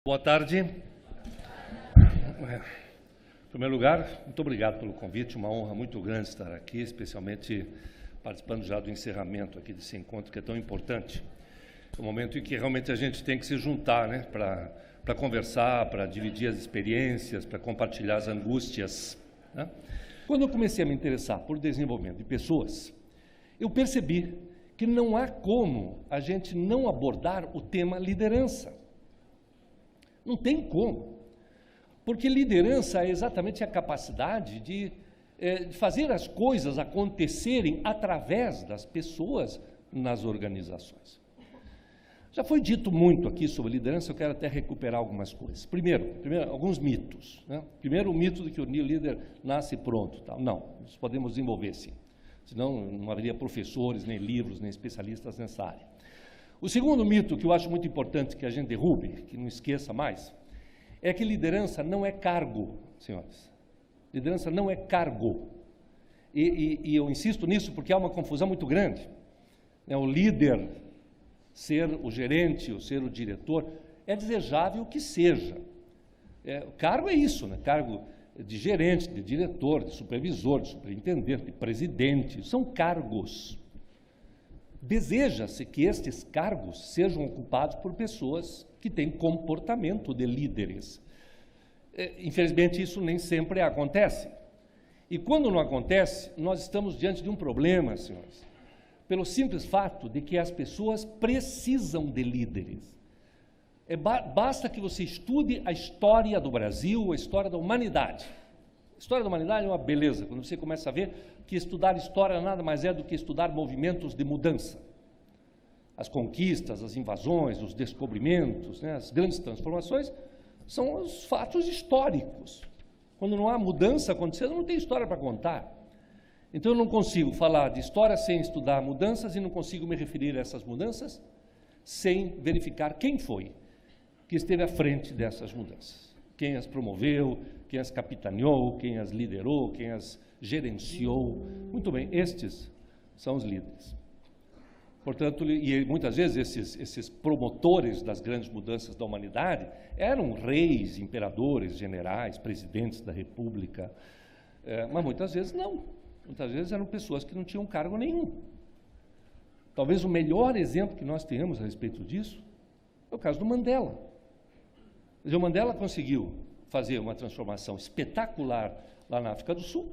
Boa tarde. Em primeiro lugar, muito obrigado pelo convite, uma honra muito grande estar aqui, especialmente participando já do encerramento aqui desse encontro que é tão importante. É um momento em que realmente a gente tem que se juntar, né, para conversar, para dividir as experiências, para compartilhar as angústias, né? Quando eu comecei a me interessar por desenvolvimento de pessoas, eu percebi que não há como a gente não abordar o tema liderança. Não tem como, porque liderança é exatamente a capacidade de fazer as coisas acontecerem através das pessoas nas organizações. Já foi dito muito aqui sobre liderança, eu quero até recuperar algumas coisas. Primeiro alguns mitos, né? Primeiro, o mito de que o líder nasce pronto. Tal. Não, nós podemos desenvolver sim, senão não haveria professores, nem livros, nem especialistas nessa área. O segundo mito, que eu acho muito importante que a gente derrube, que não esqueça mais, é que liderança não é cargo, senhores. Liderança não é cargo. E eu insisto nisso porque há uma confusão muito grande. O líder, ser o gerente, ou ser o diretor, é desejável que seja. O cargo é isso, né? Cargo de gerente, de diretor, de supervisor, de superintendente, de presidente, são cargos. Deseja-se que estes cargos sejam ocupados por pessoas que têm comportamento de líderes. Infelizmente, isso nem sempre acontece. E quando não acontece, nós estamos diante de um problema, senhores, pelo simples fato de que as pessoas precisam de líderes. Basta que você estude a história do Brasil, a história da humanidade. A história da humanidade é uma beleza, quando você começa a ver que estudar história nada mais é do que estudar movimentos de mudança. As conquistas, as invasões, os descobrimentos, né, as grandes transformações, são os fatos históricos. Quando não há mudança acontecendo, não tem história para contar. Então eu não consigo falar de história sem estudar mudanças e não consigo me referir a essas mudanças sem verificar quem foi que esteve à frente dessas mudanças. Quem as promoveu, quem as capitaneou, quem as liderou, quem as gerenciou. Muito bem, estes são os líderes. Portanto, e muitas vezes esses promotores das grandes mudanças da humanidade eram reis, imperadores, generais, presidentes da república, mas muitas vezes não. Muitas vezes eram pessoas que não tinham cargo nenhum. Talvez o melhor exemplo que nós tenhamos a respeito disso é o caso do Mandela. O Mandela conseguiu fazer uma transformação espetacular lá na África do Sul,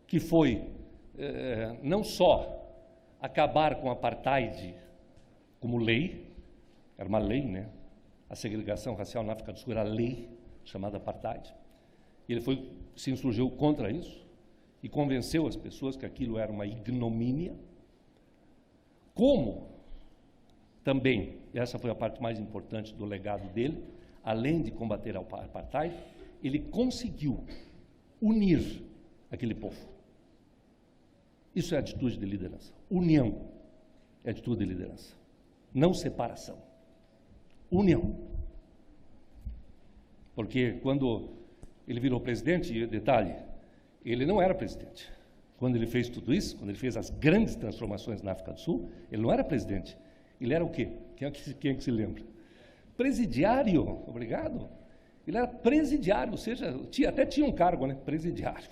que foi não só acabar com o apartheid como lei, era uma lei, né? A segregação racial na África do Sul era lei, chamada apartheid. E ele se insurgiu contra isso e convenceu as pessoas que aquilo era uma ignomínia. Como também, e essa foi a parte mais importante do legado dele, além de combater o apartheid, ele conseguiu unir aquele povo. Isso é atitude de liderança. União é atitude de liderança, não separação. União. Porque quando ele virou presidente, e detalhe, ele não era presidente. Quando ele fez tudo isso, quando ele fez as grandes transformações na África do Sul, ele não era presidente. Ele era o quê? Quem é que se lembra? Presidiário, obrigado. Ele era presidiário, ou seja, até tinha um cargo, né? Presidiário.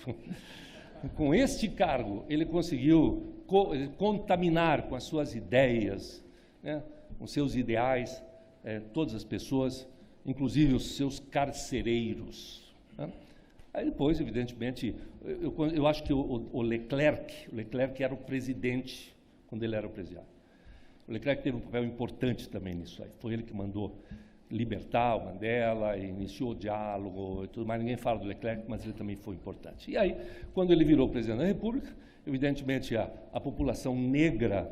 Com este cargo, ele conseguiu contaminar com as suas ideias, né? Com seus ideais, todas as pessoas, inclusive os seus carcereiros, né? Aí depois, evidentemente, eu acho que o Leclerc era o presidente quando ele era o presidiário. O Leclerc teve um papel importante também nisso aí. Foi ele que mandou libertar o Mandela, iniciou o diálogo e tudo mais. Ninguém fala do Leclerc, mas ele também foi importante. E aí, quando ele virou presidente da República, evidentemente a população negra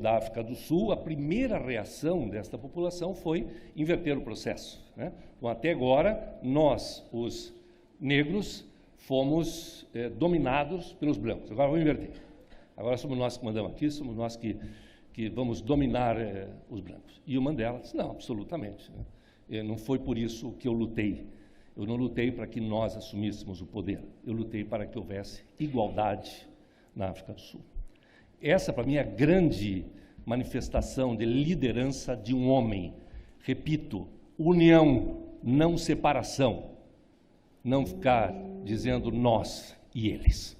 da África do Sul, a primeira reação desta população foi inverter o processo, né? Então, até agora, nós, os negros, fomos dominados pelos brancos. Agora vamos inverter. Agora somos nós que mandamos aqui, somos nós que vamos dominar os brancos. E o Mandela disse, não, absolutamente, né? Não foi por isso que eu lutei. Eu não lutei para que nós assumíssemos o poder. Eu lutei para que houvesse igualdade na África do Sul. Essa, para mim, é a grande manifestação de liderança de um homem. Repito, união, não separação. Não ficar dizendo nós e eles.